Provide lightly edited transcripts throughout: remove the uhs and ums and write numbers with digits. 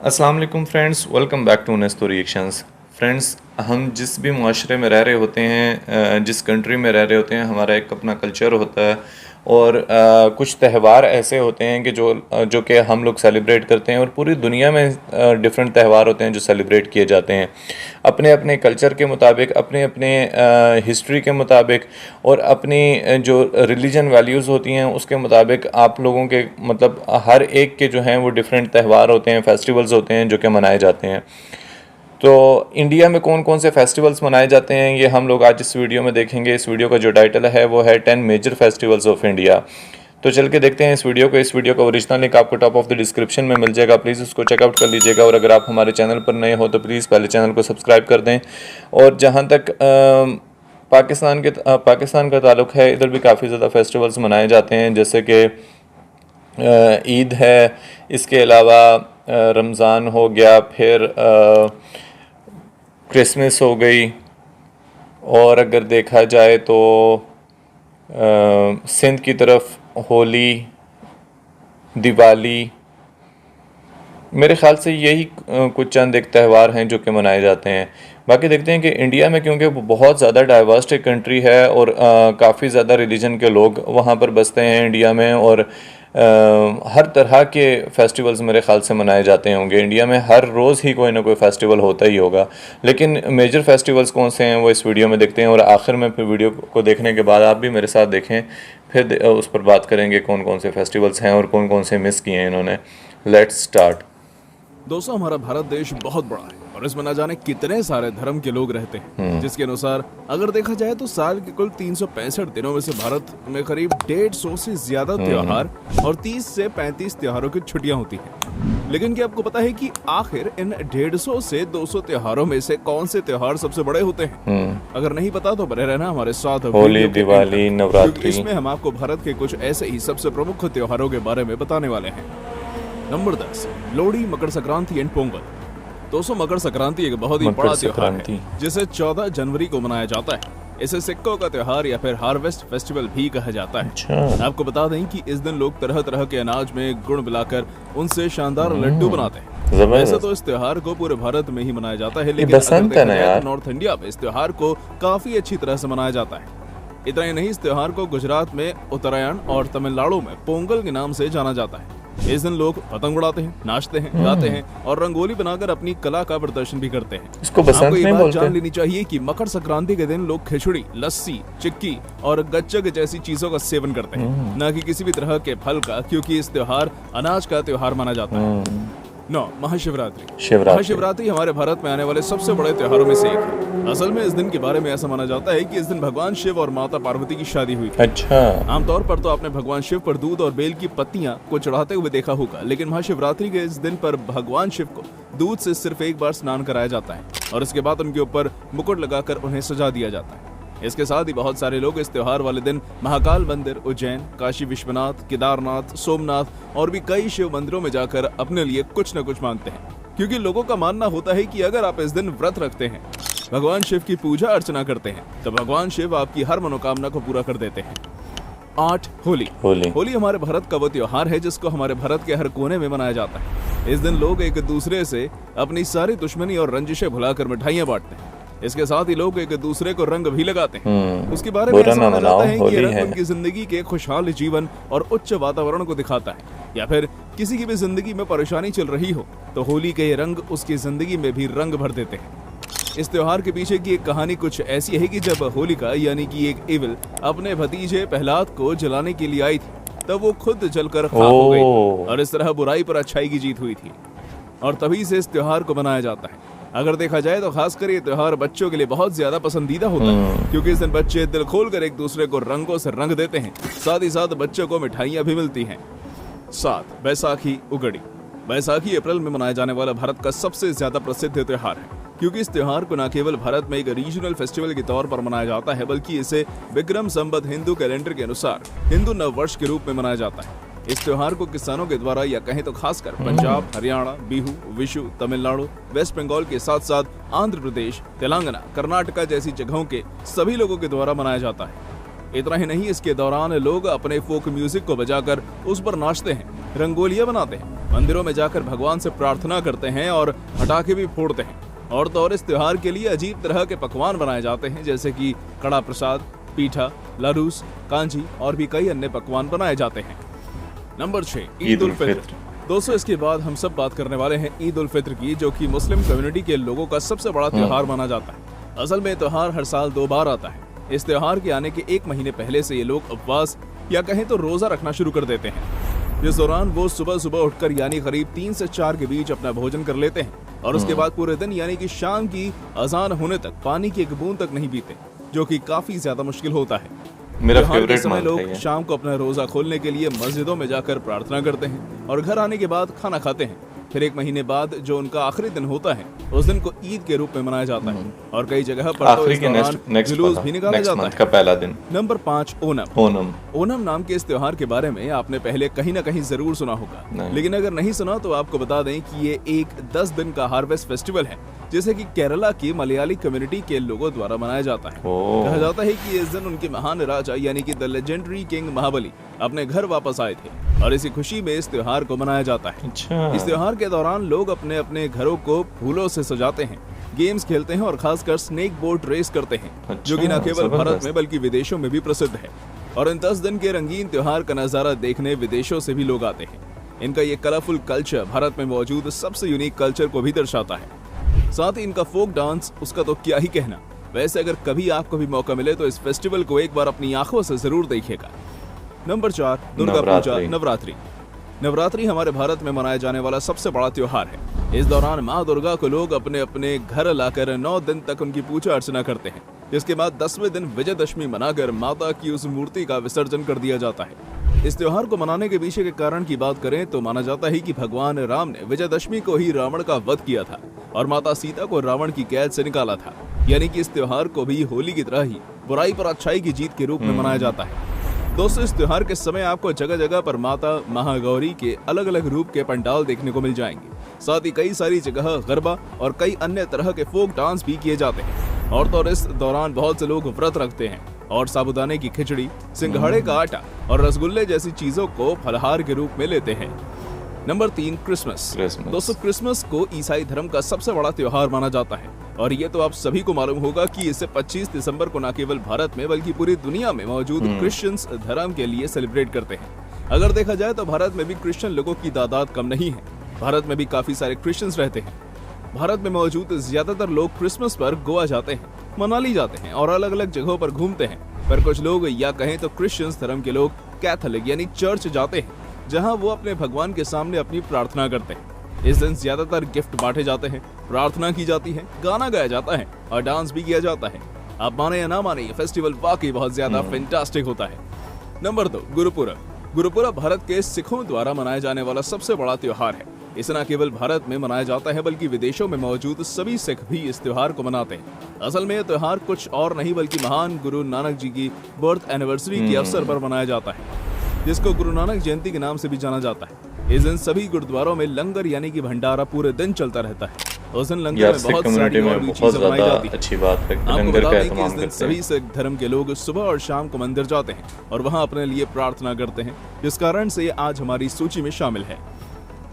अस्सलाम वालेकुम friends, welcome back to Nesto reactions. Friends, हम जिस भी माशरे में रह रहे होते हैं, जिस कंट्री में रह रहे होते हैं, हमारा एक अपना कल्चर होता है और कुछ त्यौहार ऐसे होते हैं कि जो कि हम लोग सेलिब्रेट करते हैं और पूरी दुनिया में डिफरेंट त्यौहार होते हैं जो सेलिब्रेट किए जाते हैं अपने अपने कल्चर के मुताबिक, अपने अपने हिस्ट्री के मुताबिक और अपनी जो रिलीजन वैल्यूज़ होती हैं उसके मुताबिक। आप लोगों के मतलब हर एक के जो हैं वो डिफरेंट त्यौहार होते हैं, फेस्टिवल्स होते हैं जो कि मनाए जाते हैं। तो इंडिया में कौन कौन से फेस्टिवल्स मनाए जाते हैं ये हम लोग आज इस वीडियो में देखेंगे। इस वीडियो का जो टाइटल है वो है 10 मेजर फेस्टिवल्स ऑफ इंडिया। तो चल के देखते हैं इस वीडियो को। इस वीडियो का ओरिजिनल लिंक आपको टॉप ऑफ द डिस्क्रिप्शन में मिल जाएगा, प्लीज़ उसको चेकआउट कर लीजिएगा। और अगर आप हमारे चैनल पर नए हो तो प्लीज़ पहले चैनल को सब्सक्राइब कर दें। और जहाँ तक पाकिस्तान का ताल्लुक़ है, इधर भी काफ़ी ज़्यादा फेस्टिवल्स मनाए जाते हैं, जैसे कि ईद है, इसके अलावा रमज़ान हो गया, फिर क्रिसमस हो गई, और अगर देखा जाए तो सिंध की तरफ होली, दिवाली, मेरे ख़्याल से यही कुछ चंद एक त्यौहार हैं जो कि मनाए जाते हैं। बाकी देखते हैं कि इंडिया में, क्योंकि बहुत ज़्यादा डाइवर्स एक कंट्री है और काफ़ी ज़्यादा रिलीजन के लोग वहाँ पर बसते हैं इंडिया में, और हर तरह के फेस्टिवल्स मेरे ख़्याल से मनाए जाते होंगे। इंडिया में हर रोज़ ही कोई ना कोई फेस्टिवल होता ही होगा, लेकिन मेजर फेस्टिवल्स कौन से हैं वो इस वीडियो में देखते हैं। और आखिर में फिर वीडियो को देखने के बाद आप भी मेरे साथ देखें, फिर उस पर बात करेंगे कौन कौन से फेस्टिवल्स हैं और कौन कौन से मिस किए हैं इन्होंने। Let's start. दोस्तों, हमारा भारत देश बहुत बड़ा है और इसमें न जाने कितने सारे धर्म के लोग रहते हैं, जिसके अनुसार अगर देखा जाए तो साल के कुल 365 दिनों में से भारत में करीब 150 से ज्यादा त्योहार और 30 से 35 त्योहारों की छुट्टियां होती हैं। लेकिन क्या आपको पता है कि आखिर इन 150 से 200 त्योहारों में से कौन से त्योहार सबसे बड़े होते हैं? अगर नहीं पता तो बने रहना हमारे साथ। होली, दिवाली, नवरात्रि। इसमें हम आपको भारत के कुछ ऐसे ही सबसे प्रमुख त्योहारों के बारे में बताने वाले हैं। Number 10, Lohri, Makar Sankranti and Pongal. दोस्तों, मकर संक्रांति एक बहुत ही बड़ा त्योहार है जिसे 14 जनवरी को मनाया जाता है। इसे सिक्कों का त्योहार या फिर हार्वेस्ट फेस्टिवल भी कहा जाता है। अच्छा। आपको बता दें कि इस दिन लोग तरह तरह के अनाज में गुड़ मिलाकर उनसे शानदार लड्डू बनाते हैं। वैसे तो इस त्योहार को पूरे भारत में ही मनाया जाता है, लेकिन बसंत है ना यार, नॉर्थ इंडिया में इस त्योहार को काफी अच्छी तरह से मनाया जाता है। इतना ही नहीं, इस त्योहार को गुजरात में उत्तरायण और तमिलनाडु में पोंगल के नाम से जाना जाता है। इस दिन लोग पतंग उड़ाते हैं, नाचते हैं, गाते हैं और रंगोली बनाकर अपनी कला का प्रदर्शन भी करते हैं। इसको बसंत आपको ये नहीं बात बोलते। जान लेनी चाहिए कि मकर संक्रांति के दिन लोग खिचड़ी, लस्सी, चिक्की और गच्चक जैसी चीजों का सेवन करते हैं, न कि किसी भी तरह के फल का, क्योंकि इस त्योहार अनाज का त्योहार माना जाता है। 9, महाशिवरात्रि। महाशिवरात्रि हमारे भारत में आने वाले सबसे बड़े त्योहारों में से एक है। असल में इस दिन के बारे में ऐसा माना जाता है कि इस दिन भगवान शिव और माता पार्वती की शादी हुई थी। अच्छा। आमतौर पर तो आपने भगवान शिव पर दूध और बेल की पत्तियां को चढ़ाते हुए देखा होगा, लेकिन महाशिवरात्रि के इस दिन पर भगवान शिव को दूध से सिर्फ एक बार स्नान कराया जाता है और इसके बाद उनके ऊपर मुकुट लगाकर उन्हें सजा दिया जाता है। इसके साथ ही बहुत सारे लोग इस त्योहार वाले दिन महाकाल मंदिर, उज्जैन, काशी विश्वनाथ, केदारनाथ, सोमनाथ और भी कई शिव मंदिरों में जाकर अपने लिए कुछ न कुछ मांगते हैं, क्योंकि लोगों का मानना होता है कि अगर आप इस दिन व्रत रखते हैं, भगवान शिव की पूजा अर्चना करते हैं, तो भगवान शिव आपकी हर मनोकामना को पूरा कर देते हैं। 8, होली हमारे भारत का वो त्योहार है जिसको हमारे भारत के हर कोने में मनाया जाता है। इस दिन लोग एक दूसरे से अपनी सारी दुश्मनी और रंजिशें भुलाकर मिठाइयां बांटते हैं। इसके साथ ही लोग एक दूसरे को रंग भी लगाते हैं। उसके बारे में ऐसा माना जाता है कि ये रंग उनकी जिंदगी के खुशहाल जीवन और उच्च वातावरण को दिखाता है, या फिर किसी की भी जिंदगी में परेशानी चल रही हो तो होली के ये रंग उसकी जिंदगी में भी रंग भर देते हैं। इस त्योहार के पीछे की एक कहानी कुछ ऐसी है कि जब होलिका यानी कि एक एविल अपने भतीजे प्रहलाद को जलाने के लिए आई थी, तब वो खुद जलकर खाक हो गई और इस तरह बुराई पर अच्छाई की जीत हुई थी, और तभी से इस त्योहार को मनाया जाता है। अगर देखा जाए तो खासकर ये त्योहार बच्चों के लिए बहुत ज्यादा पसंदीदा होता है, क्योंकि इस दिन बच्चे दिल खोलकर एक दूसरे को रंगों से रंग देते हैं। साथ ही साथ बच्चों को मिठाइयां भी मिलती हैं। 7, बैसाखी, उगड़ी। बैसाखी अप्रैल में मनाया जाने वाला भारत का सबसे ज्यादा प्रसिद्ध त्योहार है, क्योंकि इस त्योहार को न केवल भारत में एक रीजनल फेस्टिवल के तौर पर मनाया जाता है, बल्कि इसे विक्रम संवत हिंदू कैलेंडर के अनुसार हिंदू नववर्ष के रूप में मनाया जाता है। इस त्योहार को किसानों के द्वारा, या कहें तो खासकर पंजाब, हरियाणा, बिहू, विशु, तमिलनाडु, वेस्ट बंगाल के साथ साथ आंध्र प्रदेश, तेलंगाना, कर्नाटका जैसी जगहों के सभी लोगों के द्वारा मनाया जाता है। इतना ही नहीं, इसके दौरान लोग अपने फोक म्यूजिक को बजाकर उस पर नाचते हैं रंगोलियां बनाते हैं, मंदिरों में जाकर भगवान से प्रार्थना करते हैं और पटाखे भी फोड़ते हैं। और तो और इस त्योहार के लिए अजीब तरह के पकवान बनाए जाते हैं, जैसे कि कड़ा प्रसाद, पीठा, लाडूस, कांजी और भी कई अन्य पकवान बनाए जाते हैं। नंबर 6, ईद उल फित्र। दोस्तों, इसके बाद हम सब बात करने वाले हैं ईद उल फित्र की, जो कि मुस्लिम कम्युनिटी के लोगों का सबसे बड़ा त्योहार माना जाता है। असल में त्योहार हर साल 2 बार आता है। इस त्योहार के आने के 1 महीने पहले से ये लोग उपवास या कहें तो रोजा रखना शुरू कर देते हैं। इस दौरान वो सुबह सुबह उठकर यानी करीब 3 से 4 के बीच अपना भोजन कर लेते हैं और उसके बाद पूरे दिन यानी कि शाम की अजान होने तक पानी की एक बूंद तक नहीं पीते, जो कि काफी ज्यादा मुश्किल होता है। मेरा त्योहार के फेवरेट समय मंथ लोग है ये। शाम को अपना रोजा खोलने के लिए मस्जिदों में जाकर प्रार्थना करते हैं और घर आने के बाद खाना खाते हैं। फिर 1 महीने बाद जो उनका आखिरी दिन होता है, उस दिन को ईद के रूप में मनाया जाता है और कई जगह पर तो आखिरी इस के दौरान नेक्स्ट जुलूस भी निकाला नेक्स्ट जाता मंथ है। का पहला दिन। नंबर 5, ओणम। ओणम। ओणम नाम के इस त्योहार के बारे में आपने पहले कहीं ना कहीं जरूर सुना होगा, नहीं। लेकिन अगर नहीं सुना तो आपको बता दें कि ये एक 10 दिन का हार्वेस्ट फेस्टिवल है, जिसे कि केरला की मलयाली कम्युनिटी के लोगों द्वारा मनाया जाता है। ओह। कहा जाता है कि इस दिन उनके महान राजा यानी कि द लेजेंडरी किंग महाबली अपने घर वापस आए थे और इसी खुशी में इस त्योहार को मनाया जाता है। अच्छा। इस त्योहार के दौरान लोग अपने अपने घरों को फूलों से सजाते हैं, गेम्स खेलते हैं और खासकर स्नेक बोट रेस करते हैं, जो कि न केवल भारत जबरदस्त। में बल्कि विदेशों में भी प्रसिद्ध है। और इन 10 दिन के रंगीन त्योहार का नजारा देखने विदेशों से भी लोग आते हैं। इनका ये कलरफुल कल्चर भारत में मौजूद सबसे यूनिक कल्चर को भी दर्शाता है। साथ ही इनका फोक डांस, उसका तो क्या ही कहना। वैसे अगर कभी आपको भी मौका मिले तो इस फेस्टिवल को एक बार अपनी आंखों से जरूर देखिएगा। नंबर 4, दुर्गा पूजा, नवरात्रि। नवरात्रि हमारे भारत में मनाया जाने वाला सबसे बड़ा त्योहार है। इस दौरान माँ दुर्गा को लोग अपने अपने घर लाकर 9 दिन तक उनकी पूजा अर्चना करते हैं, जिसके बाद 10वें दिन विजयदशमी मनाकर माता की उस मूर्ति का विसर्जन कर दिया जाता है। इस त्योहार को मनाने के पीछे के कारण की बात करें तो माना जाता है कि भगवान राम ने विजयदशमी को ही रावण का वध किया था और माता सीता को रावण की कैद से निकाला था। यानी कि इस त्योहार को भी होली की तरह ही बुराई पर अच्छाई की जीत के रूप में मनाया जाता है। दोस्तों, इस त्योहार के समय आपको जगह जगह पर माता महागौरी के अलग अलग रूप के पंडाल देखने को मिल जाएंगे। साथ ही कई सारी जगह गरबा और कई अन्य तरह के फोक डांस भी किए जाते हैं। और तो इस दौरान बहुत से लोग व्रत रखते हैं और साबूदाने की खिचड़ी, सिंघाड़े का आटा और रसगुल्ले जैसी चीजों को फलहार के रूप में लेते हैं। Number 3, Christmas. दोस्तों, क्रिसमस को ईसाई धर्म का सबसे बड़ा त्योहार माना जाता है और ये तो आप सभी को मालूम होगा कि इसे 25 दिसंबर को न केवल भारत में बल्कि पूरी दुनिया में मौजूद क्रिश्चियंस धर्म के लिए सेलिब्रेट करते हैं। अगर देखा जाए तो भारत में भी क्रिश्चियन लोगों की तादाद कम नहीं है। भारत में भी काफी सारे क्रिश्चियंस रहते हैं। भारत में मौजूद ज्यादातर लोग क्रिसमस पर गोवा जाते हैं, मनाली जाते हैं और अलग अलग जगहों पर घूमते हैं। पर कुछ लोग या कहें तो क्रिश्चियंस धर्म के लोग कैथोलिक यानी चर्च जाते हैं, जहां वो अपने भगवान के सामने अपनी प्रार्थना करते हैं। इस दिन ज्यादातर गिफ्ट बांटे जाते हैं, प्रार्थना की जाती है, गाना गाया जाता है और डांस भी किया जाता है। आप माने या ना माने, ये फेस्टिवल वाकई बहुत ज्यादा फैंटास्टिक होता है। नंबर 2, गुरुपुरब। गुरुपुरब भारत के सिखों द्वारा मनाया जाने वाला सबसे बड़ा त्योहार है। इसे न केवल भारत में मनाया जाता है बल्कि विदेशों में मौजूद सभी सिख भी इस त्योहार को मनाते हैं। असल में यह त्योहार कुछ और नहीं बल्कि महान गुरु नानक जी की बर्थ एनिवर्सरी के अवसर पर मनाया जाता है, जिसको गुरु नानक जयंती के नाम से भी जाना जाता है। इस दिन सभी गुरुद्वारों में लंगर यानी कि भंडारा पूरे दिन चलता रहता है। उस दिन लंगर में बहुत सारी और भी चीजें बनाई जाती है। अच्छी बात है कि आपको लंगर बता का दें कि इस एहतमाम दिन करते सभी हैं। सिख धर्म के लोग सुबह और शाम को मंदिर जाते हैं और वहां अपने लिए प्रार्थना करते हैं, जिस कारण से ये आज हमारी सूची में शामिल है।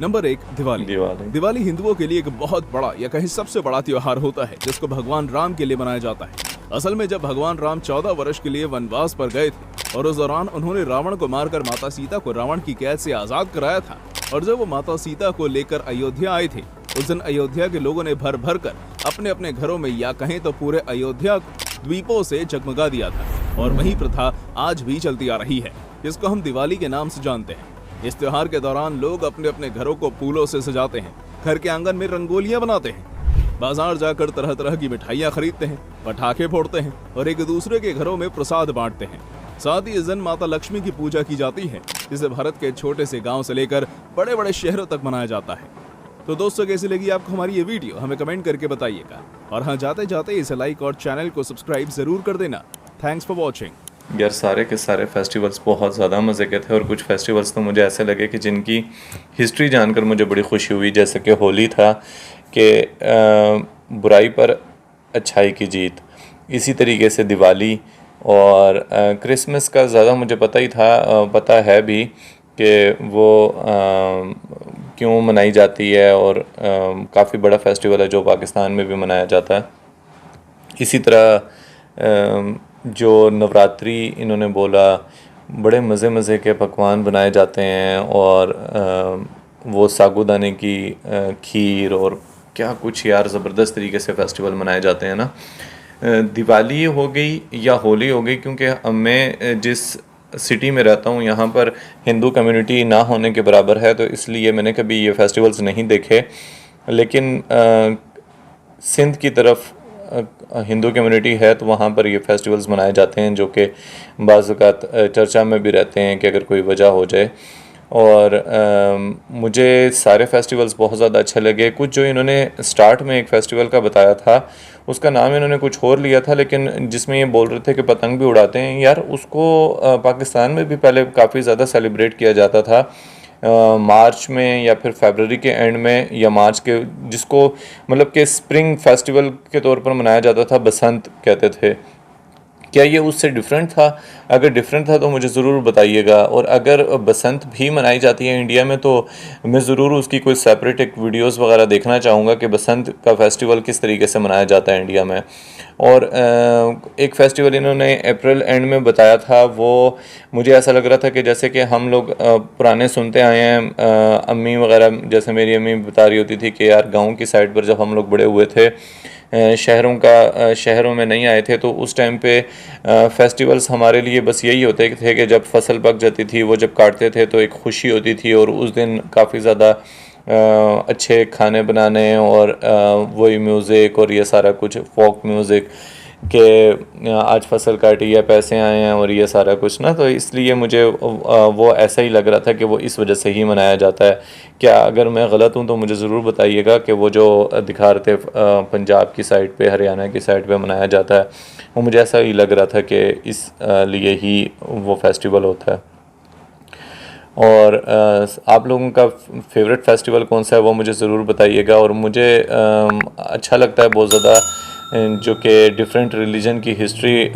नंबर 1, दिवाली। दिवाली हिंदुओं के लिए एक बहुत बड़ा या कहीं सबसे बड़ा त्योहार होता है, जिसको भगवान राम के लिए मनाया जाता है। असल में जब भगवान राम 14 वर्ष के लिए वनवास पर गए थे और उस दौरान उन्होंने रावण को मारकर माता सीता को रावण की कैद से आजाद कराया था और जब वो माता सीता को लेकर अयोध्या आए थे, उस दिन अयोध्या के लोगों ने भर भर कर अपने अपने घरों में या कहें तो पूरे अयोध्या द्वीपों से जगमगा दिया था और वही प्रथा आज भी चलती आ रही है, जिसको हम दिवाली के नाम से जानते हैं। इस त्योहार के दौरान लोग अपने अपने घरों को फूलों से सजाते हैं, घर के आंगन में रंगोलियां बनाते हैं, बाजार जाकर तरह तरह की मिठाइयां खरीदते हैं, पटाखे फोड़ते हैं और एक दूसरे के घरों में प्रसाद बांटते हैं। साथ ही इस दिन माता लक्ष्मी की पूजा की जाती है, जिसे भारत के छोटे से गांव से लेकर बड़े बड़े शहरों तक मनाया जाता है। तो दोस्तों, कैसी लगी आपको हमारी ये वीडियो, हमें कमेंट करके बताइएगा। और हाँ, जाते जाते इसे लाइक और चैनल को सब्सक्राइब जरूर कर देना। Thanks for watching. यार, सारे के सारे फेस्टिवल्स बहुत ज़्यादा मज़े के थे और कुछ फेस्टिवल्स तो मुझे ऐसे लगे कि जिनकी हिस्ट्री जानकर मुझे बड़ी खुशी हुई। जैसे कि होली था कि बुराई पर अच्छाई की जीत, इसी तरीके से दिवाली और क्रिसमस का ज़्यादा मुझे पता है भी कि वो क्यों मनाई जाती है, और काफ़ी बड़ा फेस्टिवल है जो पाकिस्तान में भी मनाया जाता है। इसी तरह जो नवरात्रि इन्होंने बोला, बड़े मज़े मज़े के पकवान बनाए जाते हैं, और वो साबूदाने की खीर और क्या कुछ यार ज़बरदस्त तरीके से फेस्टिवल मनाए जाते हैं ना। दिवाली हो गई या होली हो गई, क्योंकि मैं जिस सिटी में रहता हूँ यहाँ पर हिंदू कम्युनिटी ना होने के बराबर है, तो इसलिए मैंने कभी ये फेस्टिवल्स नहीं देखे। लेकिन सिंध की तरफ हिंदू कम्युनिटी है, तो वहाँ पर ये फेस्टिवल्स मनाए जाते हैं, जो कि बाज़ औक़ात चर्चा में भी रहते हैं कि अगर कोई वजह हो जाए। और मुझे सारे फेस्टिवल्स बहुत ज़्यादा अच्छे लगे। कुछ जो इन्होंने स्टार्ट में एक फ़ेस्टिवल का बताया था, उसका नाम इन्होंने कुछ और लिया था, लेकिन जिसमें ये बोल रहे थे कि पतंग भी उड़ाते हैं यार, उसको पाकिस्तान में भी पहले काफ़ी ज़्यादा सेलिब्रेट किया जाता था। मार्च में या फिर फरवरी के एंड में, या मार्च के, जिसको मतलब कि स्प्रिंग फेस्टिवल के तौर पर मनाया जाता था, बसंत कहते थे। क्या ये उससे डिफरेंट था? अगर डिफरेंट था तो मुझे ज़रूर बताइएगा। और अगर बसंत भी मनाई जाती है इंडिया में, तो मैं ज़रूर उसकी कोई सेपरेट एक वीडियोस वगैरह देखना चाहूँगा कि बसंत का फेस्टिवल किस तरीके से मनाया जाता है इंडिया में। और एक फ़ेस्टिवल इन्होंने अप्रैल एंड में बताया था, वो मुझे ऐसा लग रहा था कि जैसे कि हम लोग पुराने सुनते आए हैं, अम्मी वगैरह, जैसे मेरी अम्मी बता रही होती थी कि यार गाँव की साइड पर जब हम लोग बड़े हुए थे, शहरों में नहीं आए थे, तो उस टाइम पे फेस्टिवल्स हमारे लिए बस यही होते थे कि जब फसल पक जाती थी, वो जब काटते थे तो एक खुशी होती थी, और उस दिन काफ़ी ज़्यादा अच्छे खाने बनाने, और वही म्यूज़िक और ये सारा कुछ फोक म्यूज़िक कि आज फसल काटी है, पैसे आए हैं, और ये सारा कुछ ना। तो इसलिए मुझे वो ऐसा ही लग रहा था कि वो इस वजह से ही मनाया जाता है। क्या अगर मैं गलत हूँ तो मुझे ज़रूर बताइएगा कि वो जो दिखा रहे थे पंजाब की साइड पे, हरियाणा की साइड पे मनाया जाता है, वो मुझे ऐसा ही लग रहा था कि इस लिए ही वो फेस्टिवल होता है। और आप लोगों का फेवरेट फेस्टिवल कौन सा है वो मुझे ज़रूर बताइएगा। और मुझे अच्छा लगता है बहुत ज़्यादा जो कि डिफरेंट रिलीजन की हिस्ट्री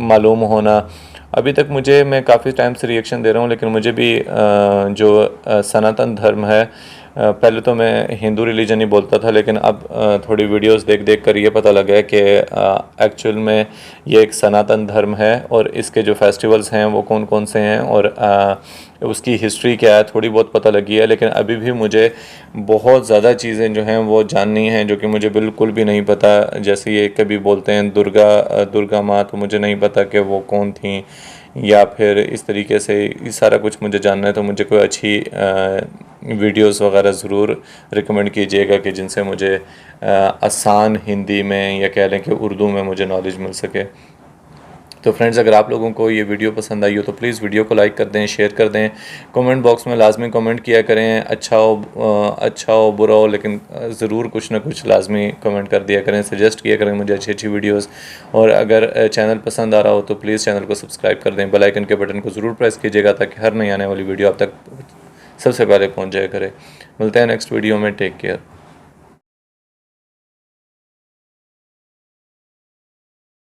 मालूम होना। अभी तक मैं काफ़ी टाइम से रिएक्शन दे रहा हूँ, लेकिन मुझे भी जो सनातन धर्म है, पहले तो मैं हिंदू रिलीजन ही बोलता था, लेकिन अब थोड़ी वीडियोस देख देख कर ये पता लगा है कि एक्चुअल में ये एक सनातन धर्म है, और इसके जो फेस्टिवल्स हैं वो कौन कौन से हैं, और उसकी हिस्ट्री क्या है थोड़ी बहुत पता लगी है। लेकिन अभी भी मुझे बहुत ज़्यादा चीज़ें जो हैं वो जाननी हैं, जो कि मुझे बिल्कुल भी नहीं पता। जैसे ये कभी बोलते हैं दुर्गा माँ, तो मुझे नहीं पता कि वो कौन थी, या फिर इस तरीके से ये सारा कुछ मुझे जानना है। तो मुझे कोई अच्छी वीडियोस वगैरह ज़रूर रिकमेंड कीजिएगा कि जिनसे मुझे आसान हिंदी में, या कह लें कि उर्दू में, मुझे नॉलेज मिल सके। तो फ्रेंड्स, अगर आप लोगों को ये वीडियो पसंद आई हो तो प्लीज़ वीडियो को लाइक कर दें, शेयर कर दें, कमेंट बॉक्स में लाजमी कमेंट किया करें, अच्छा हो बुरा हो, लेकिन ज़रूर कुछ ना कुछ लाजमी कमेंट कर दिया करें, सजेस्ट किया करें मुझे अच्छी अच्छी वीडियोस। और अगर चैनल पसंद आ रहा हो तो प्लीज़ चैनल को सब्सक्राइब कर दें, बेल आइकन के बटन को ज़रूर प्रेस कीजिएगा, ताकि हर नई आने वाली वीडियो आप तक सबसे पहले पहुँच जाया करे। मिलते हैं नेक्स्ट वीडियो में, टेक केयर।